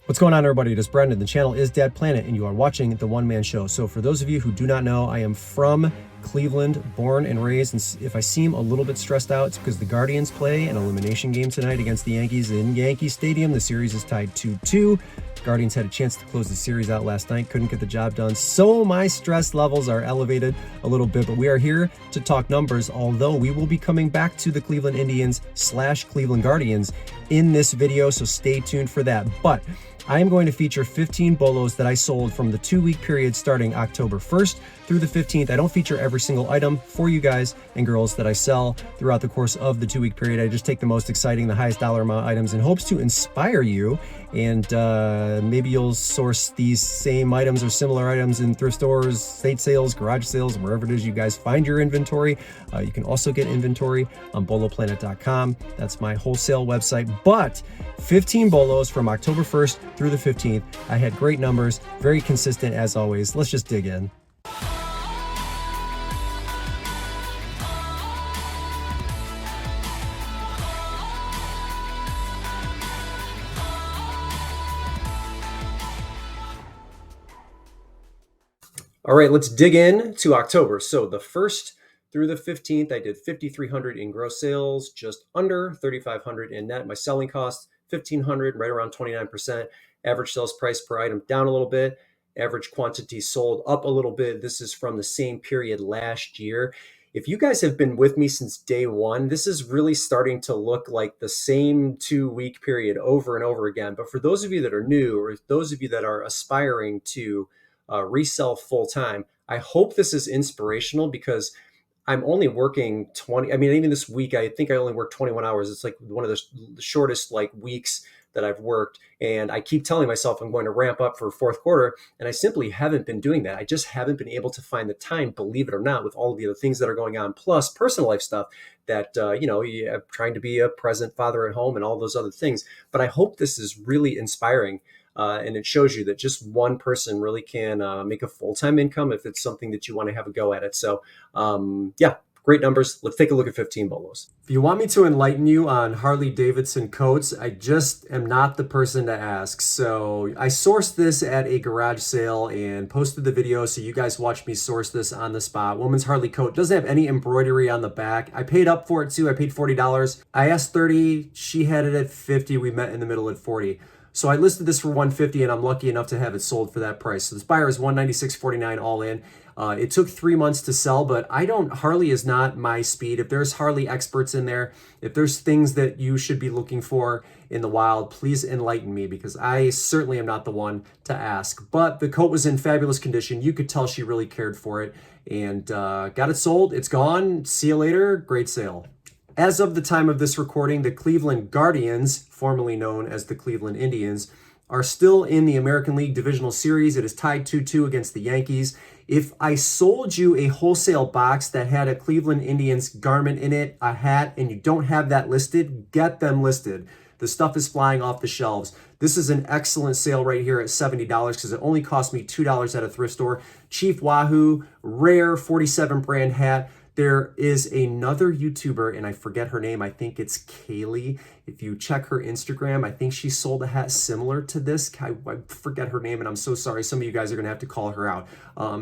What's going on, everybody? It is Brendan. The channel is Dad Planet, and you are watching The One Man Show. So for those of you who do not know, I am from Cleveland, born and raised. And if I seem a little bit stressed out, it's because the Guardians play an elimination game tonight against the Yankees in Yankee Stadium. The series is tied 2-2. Guardians had a chance to close the series out last night, couldn't get the job done. So my stress levels are elevated a little bit, but we are here to talk numbers, although we will be coming back to the Cleveland Indians / Cleveland Guardians in this video, so stay tuned for that. But I am going to feature 15 bolos that I sold from the 2-week period starting October 1st through the 15th. I don't feature every single item for you guys and girls that I sell throughout the course of the 2-week period. I just take the most exciting, the highest dollar amount items in hopes to inspire you, and maybe you'll source these same items or similar items in thrift stores, estate sales, garage sales, wherever it is you guys find your inventory. You can also get inventory on boloplanet.com. That's my wholesale website. But 15 bolos from October 1st through the 15th. I had great numbers, very consistent as always. Let's just dig in. All right, let's dig in to October. So the 1st through the 15th, I did 5,300 in gross sales, just under 3,500 in net. My selling cost, 1,500, right around 29%. Average sales price per item down a little bit. Average quantity sold up a little bit. This is from the same period last year. If you guys have been with me since day one, this is really starting to look like the same 2-week period over and over again. But for those of you that are new, or those of you that are aspiring to resell full time, I hope this is inspirational, because I'm only working 20. I mean, even this week, I think I only worked 21 hours. It's like one of the shortest weeks that I've worked. And I keep telling myself I'm going to ramp up for fourth quarter. And I simply haven't been doing that. I just haven't been able to find the time, believe it or not, with all of the other things that are going on, plus personal life stuff that, trying to be a present father at home and all those other things. But I hope this is really inspiring. And it shows you that just one person really can make a full-time income if it's something that you want to have a go at it. So yeah, great numbers. Let's take a look at 15 bolos. If you want me to enlighten you on Harley-Davidson coats, I just am not the person to ask. So I sourced this at a garage sale and posted the video, so you guys watch me source this on the spot. Woman's Harley coat doesn't have any embroidery on the back. I paid up for it too. I paid $40. I asked $30. She had it at $50. We met in the middle at $40. So I listed this for $150, and I'm lucky enough to have it sold for that price. So this buyer is $196.49 all in. It took 3 months to sell, but Harley is not my speed. If there's Harley experts in there, if there's things that you should be looking for in the wild, please enlighten me, because I certainly am not the one to ask. But the coat was in fabulous condition. You could tell she really cared for it, and got it sold. It's gone. See you later. Great sale. As of the time of this recording, the Cleveland Guardians, formerly known as the Cleveland Indians, are still in the American League Divisional Series. It is tied 2-2 against the Yankees. If I sold you a wholesale box that had a Cleveland Indians garment in it, a hat, and you don't have that listed, get them listed. The stuff is flying off the shelves. This is an excellent sale right here at $70, because it only cost me $2 at a thrift store. Chief Wahoo, rare 47 brand hat. There is another YouTuber, and I forget her name. I think it's Kaylee. If you check her Instagram, I think she sold a hat similar to this. I forget her name, and I'm so sorry. Some of you guys are going to have to call her out.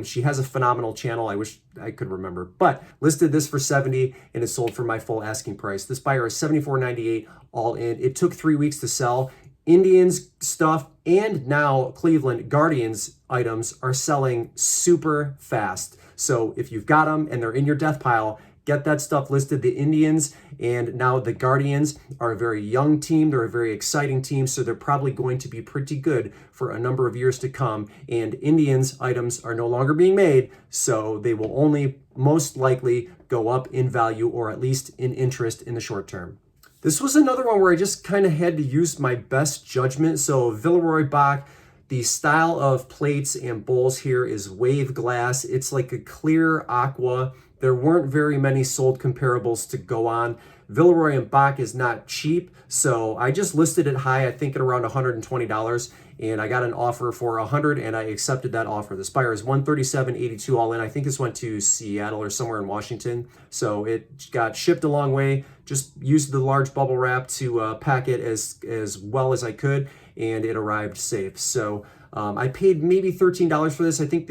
She has a phenomenal channel. I wish I could remember. But listed this for $70, and it sold for my full asking price. This buyer is $74.98 all in. It took 3 weeks to sell. Indians stuff and now Cleveland Guardians items are selling super fast. So if you've got them and they're in your death pile, get that stuff listed. The Indians and now the Guardians are a very young team. They're a very exciting team, so they're probably going to be pretty good for a number of years to come. And Indians items are no longer being made, so they will only most likely go up in value, or at least in interest, in the short term. This was another one where I just kind of had to use my best judgment. So Villeroy Bach, the style of plates and bowls here is wave glass. It's like a clear aqua. There weren't very many sold comparables to go on. Villeroy and Bach is not cheap, so I just listed it high, I think at around $120, and I got an offer for $100, and I accepted that offer. The buyer is $137.82 all in. I think this went to Seattle or somewhere in Washington, so it got shipped a long way. Just used the large bubble wrap to pack it as well as I could, and it arrived safe. So I paid maybe $13 for this. I think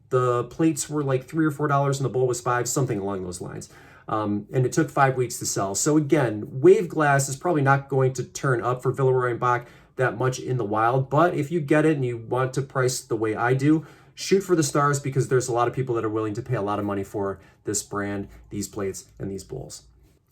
the plates were like $3 or $4 and the bowl was $5, something along those lines. And it took 5 weeks to sell. So again, wave glass is probably not going to turn up for Villeroy and Boch that much in the wild, but if you get it and you want to price the way I do, shoot for the stars, because there's a lot of people that are willing to pay a lot of money for this brand, these plates, and these bowls.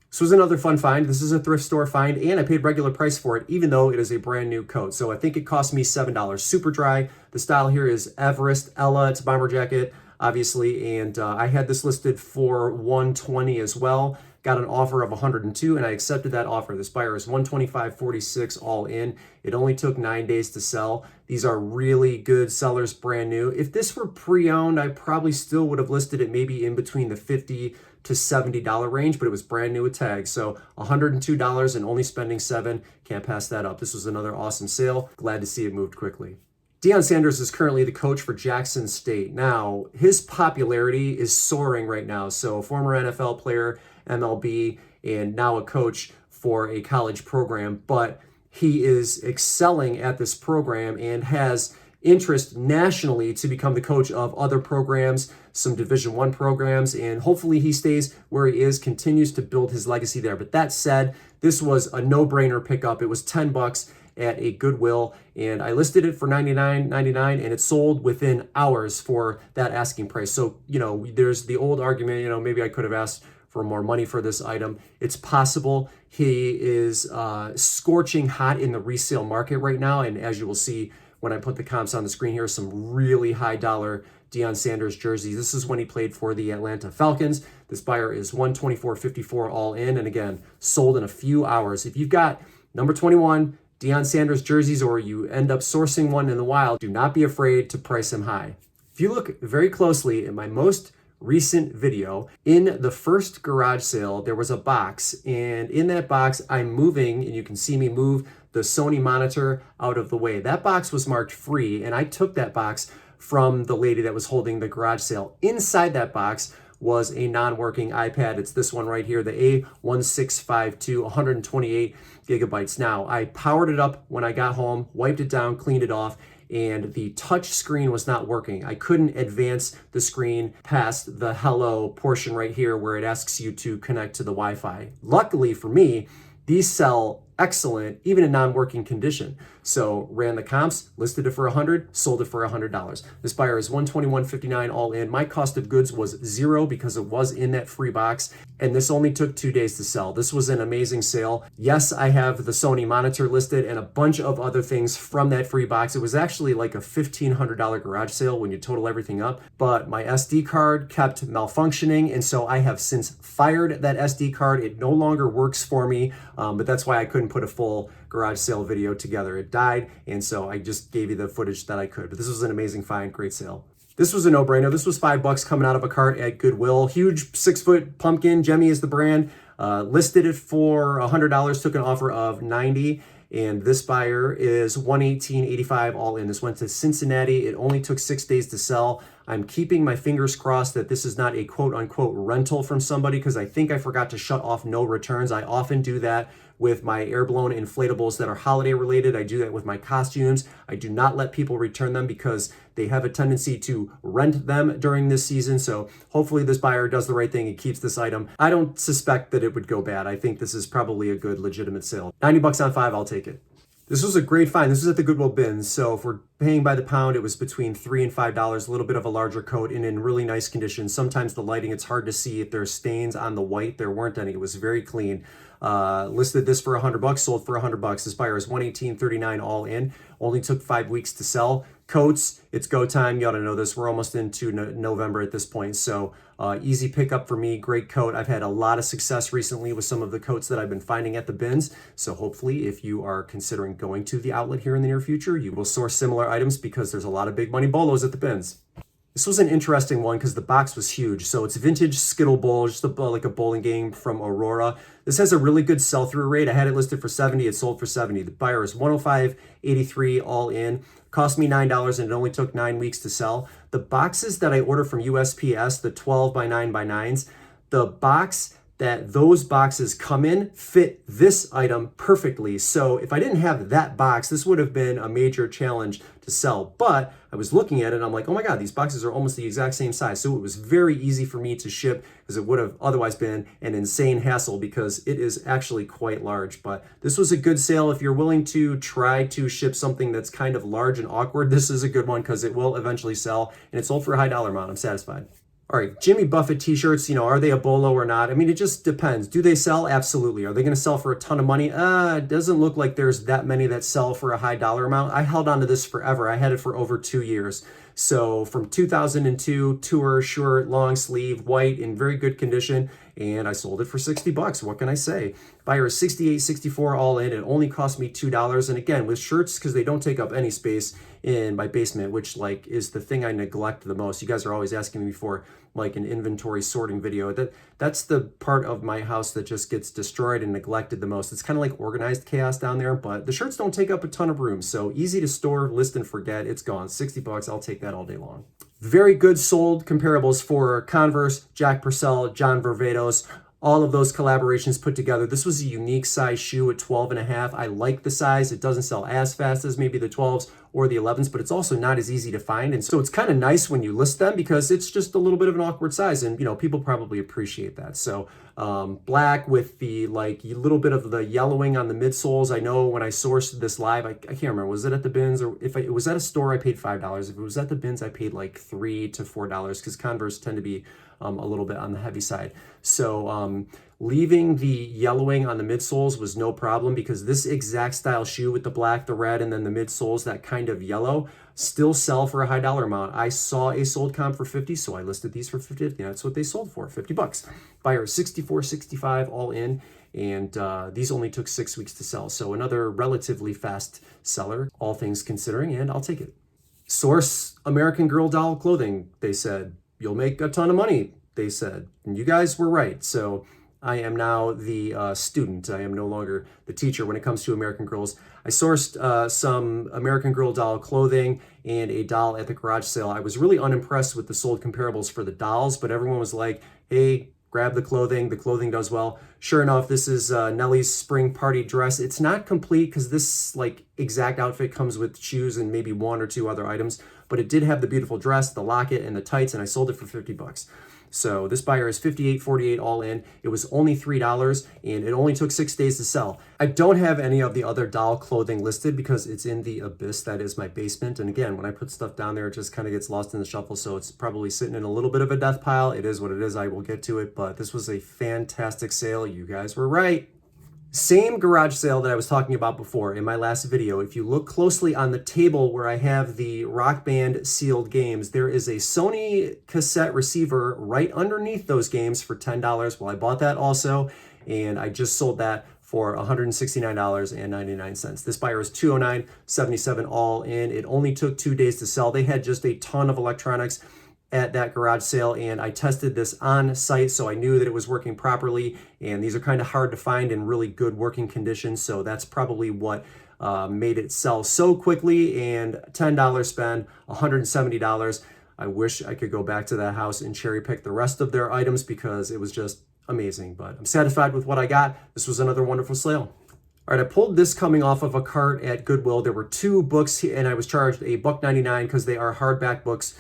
This was another fun find. This is a thrift store find, and I paid regular price for it, even though it is a brand new coat. So I think it cost me $7. Super dry. The style here is Everest Ella. It's a bomber jacket, obviously, and I had this listed for $120 as well. Got an offer of $102, and I accepted that offer. This buyer is $125.46 all in. It only took 9 days to sell. These are really good sellers, brand new. If this were pre-owned, I probably still would have listed it maybe in between the $50 to $70 range, but it was brand new with tags. So $102 and only spending $7. Can't pass that up. This was another awesome sale. Glad to see it moved quickly. Deion Sanders is currently the coach for Jackson State. Now, his popularity is soaring right now. So former NFL player, MLB, and now a coach for a college program, but he is excelling at this program and has interest nationally to become the coach of other programs, some Division I programs, and hopefully he stays where he is, continues to build his legacy there. But that said, this was a no-brainer pickup. It was $10 at a Goodwill, and I listed it for $99.99, and it sold within hours for that asking price. So, there's the old argument, maybe I could have asked for more money for this item. It's possible. He is scorching hot in the resale market right now, and as you will see when I put the comps on the screen here, some really high dollar Deion Sanders jerseys. This is when he played for the Atlanta Falcons. This buyer is $124.54 all in, and again, sold in a few hours. If you've got number 21 Deion Sanders jerseys, or you end up sourcing one in the wild, do not be afraid to price him high. If you look very closely in my most recent video, in the first garage sale, there was a box, and in that box, I'm moving, and you can see me move the Sony monitor out of the way. That box was marked free, and I took that box from the lady that was holding the garage sale. Inside that box was a non-working iPad. It's this one right here, the A1652, 128 gigabytes. Now, I powered it up when I got home, wiped it down, cleaned it off, and the touch screen was not working. I couldn't advance the screen past the hello portion right here where it asks you to connect to the Wi-Fi. Luckily for me, these sell excellent, even in non-working condition. So ran the comps, listed it for $100, sold it for $100. This buyer is $121.59 all in. My cost of goods was $0 because it was in that free box, and this only took 2 days to sell. This was an amazing sale. Yes, I have the Sony monitor listed and a bunch of other things from that free box. It was actually like a $1,500 garage sale when you total everything up, but my SD card kept malfunctioning, and so I have since fired that SD card. It no longer works for me, but that's why I couldn't put a full garage sale video together. It died, and so I just gave you the footage that I could. But this was an amazing find, great sale. This was a no-brainer. This was $5 coming out of a cart at Goodwill. Huge 6-foot pumpkin. Jemmy is the brand. Listed it for $100. Took an offer of $90. And this buyer is $118.85 all in. This went to Cincinnati. It only took 6 days to sell. I'm keeping my fingers crossed that this is not a quote-unquote rental from somebody, because I think I forgot to shut off no returns. I often do that with my air-blown inflatables that are holiday related. I do that with my costumes. I do not let people return them because they have a tendency to rent them during this season. So hopefully this buyer does the right thing and keeps this item. I don't suspect that it would go bad. I think this is probably a good, legitimate sale. $90 on 5, I'll take it. This was a great find. This was at the Goodwill bins. So if we're paying by the pound, it was between $3 and $5, a little bit of a larger coat and in really nice condition. Sometimes the lighting, it's hard to see if there's stains on the white. There weren't any. It was very clean. Listed this for $100, sold for $100. This buyer is $118.39 all in. Only took 5 weeks to sell. Coats, it's go time. You ought to know this. We're almost into November at this point. So easy pickup for me. Great coat. I've had a lot of success recently with some of the coats that I've been finding at the bins. So hopefully if you are considering going to the outlet here in the near future, you will source similar items because there's a lot of big money bolos at the bins. This was an interesting one because the box was huge. So it's vintage Skittle Bowl, just like a bowling game from Aurora. This has a really good sell-through rate. I had it listed for $70. It sold for $70. The buyer is $105.83 all in. Cost me $9 and it only took 9 weeks to sell. The boxes that I order from USPS, the 12 by 9 by 9s, the box that those boxes come in fit this item perfectly. So if I didn't have that box, this would have been a major challenge to sell. But I was looking at it and I'm like, oh my God, these boxes are almost the exact same size. So it was very easy for me to ship, because it would have otherwise been an insane hassle because it is actually quite large. But this was a good sale. If you're willing to try to ship something that's kind of large and awkward, this is a good one because it will eventually sell, and it sold for a high dollar amount. I'm satisfied. All right, Jimmy Buffett t-shirts, are they a bolo or not? I mean, it just depends. Do they sell? Absolutely. Are they going to sell for a ton of money? It doesn't look like there's that many that sell for a high dollar amount. I held on to this forever. I had it for over 2 years. So from 2002, tour, short, long sleeve, white, in very good condition, and I sold it for $60. What can I say? Buyer is 68, 64 all in. It only cost me $2. And again, with shirts, because they don't take up any space in my basement, which is the thing I neglect the most. You guys are always asking me for an inventory sorting video. That's the part of my house that just gets destroyed and neglected the most. It's kind of like organized chaos down there, but the shirts don't take up a ton of room. So easy to store, list and forget. It's gone. $60. I'll take that all day long. Very good sold comparables for Converse, Jack Purcell, John Varvatos, all of those collaborations put together. This was a unique size shoe at 12.5. I like the size. It doesn't sell as fast as maybe the 12s or the 11s, but it's also not as easy to find. And so it's kind of nice when you list them because it's just a little bit of an awkward size, and people probably appreciate that. So black with the little bit of the yellowing on the midsoles. I know when I sourced this live, I can't remember, was it at the bins, or if it was at a store, I paid $5. If it was at the bins, I paid like $3 to $4 because Converse tend to be a little bit on the heavy side. So leaving the yellowing on the midsoles was no problem, because this exact style shoe with the black, the red, and then the midsoles, that kind of yellow, still sell for a high dollar amount. I saw a sold comp for 50, so I listed these for 50. That's what they sold for, $50. Buyer 64, 65 all in, and these only took 6 weeks to sell. So another relatively fast seller, all things considering, and I'll take it. Source American Girl doll clothing, they said. You'll make a ton of money, they said. And you guys were right. So I am now the student. I am no longer the teacher when it comes to American Girls. I sourced some American Girl doll clothing and a doll at the garage sale. I was really unimpressed with the sold comparables for the dolls, but everyone was like, hey, grab the clothing. The clothing does well. Sure enough, this is Nellie's spring party dress. It's not complete because this exact outfit comes with shoes and maybe 1 or 2 other items, but it did have the beautiful dress, the locket, and the tights, and I sold it for $50. So this buyer is 58, 48 all in. It was only $3, and it only took 6 days to sell. I don't have any of the other doll clothing listed because it's in the abyss that is my basement. And again, when I put stuff down there, it just kind of gets lost in the shuffle. So it's probably sitting in a little bit of a death pile. It is what it is. I will get to it, but this was a fantastic sale. You guys were right. Same garage sale that I was talking about before in my last video. If you look closely on the table where I have the Rock Band sealed games, there is a Sony cassette receiver right underneath those games for $10. Well, I bought that also, and I just sold that for $169.99. This buyer is $209.77 all in. It only took 2 days to sell. They had just a ton of electronics at that garage sale, and I tested this on site, so I knew that it was working properly. And these are kind of hard to find in really good working condition, so that's probably what made it sell so quickly. And $10 spend, $170. I wish I could go back to that house and cherry pick the rest of their items because it was just amazing. But I'm satisfied with what I got. This was another wonderful sale. All right, I pulled this coming off of a cart at Goodwill. There were 2 books, and I was charged $1.99 because they are hardback books.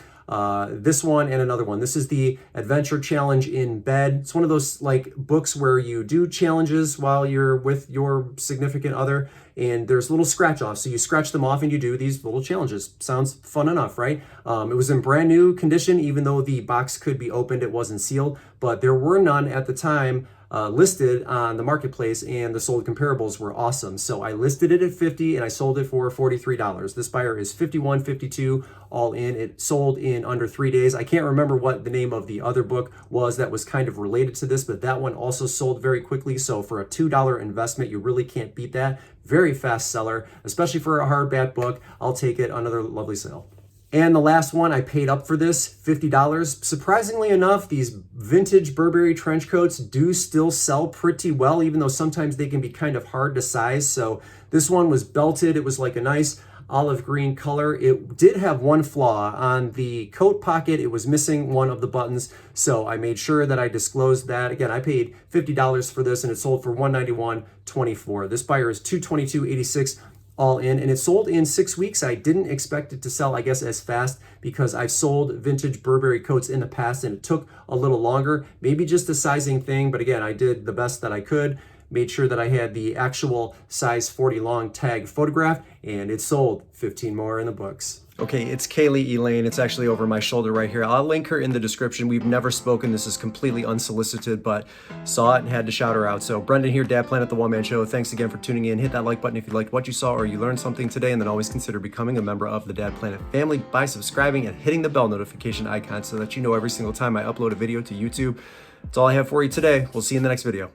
This one and another one. This is the Adventure Challenge in Bed. It's one of those books where you do challenges while you're with your significant other, and there's little scratch offs. So you scratch them off and you do these little challenges. Sounds fun enough, right? It was in brand new condition, even though the box could be opened, it wasn't sealed, but there were none at the time listed on the marketplace, and the sold comparables were awesome. So I listed it at $50 and I sold it for $43. This buyer is $51, $52 all in. It sold in under 3 days. I can't remember what the name of the other book was that was kind of related to this, but that one also sold very quickly. So for a $2 investment, you really can't beat that. Very fast seller, especially for a hardback book. I'll take it. Another lovely sale. And the last one, I paid up for this, $50. Surprisingly enough, these vintage Burberry trench coats do still sell pretty well, even though sometimes they can be kind of hard to size. So this one was belted. It was like a nice olive green color. It did have one flaw. On the coat pocket, it was missing one of the buttons, so I made sure that I disclosed that. Again, I paid $50 for this, and it sold for $191.24. This buyer is $222.86 all in, and it sold in 6 weeks. I didn't expect it to sell, I guess, as fast because I've sold vintage Burberry coats in the past, and it took a little longer. Maybe just a sizing thing, but again, I did the best that I could. Made sure that I had the actual size 40 long tag photograph, and it sold. 15 more in the books. Okay, it's Kaylee Elaine. It's actually over my shoulder right here. I'll link her in the description. We've never spoken. This is completely unsolicited, but saw it and had to shout her out. So Brendan here, Dad Planet, the One Man Show. Thanks again for tuning in. Hit that like button if you liked what you saw or you learned something today, and then always consider becoming a member of the Dad Planet family by subscribing and hitting the bell notification icon so that you know every single time I upload a video to YouTube. That's all I have for you today. We'll see you in the next video.